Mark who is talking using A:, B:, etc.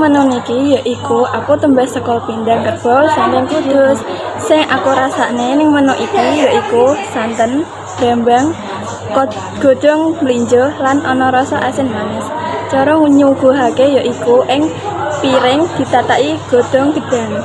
A: menu niki yaiku aku tembus saka pindang kerbau saking Kudus. Sing aku rasakne ning menu iki yaiku santen, brambang, godhong mlinjo lan ana rasa asin manis. Cara nyuguhake yaiku ing piring ditataki godhong gedang.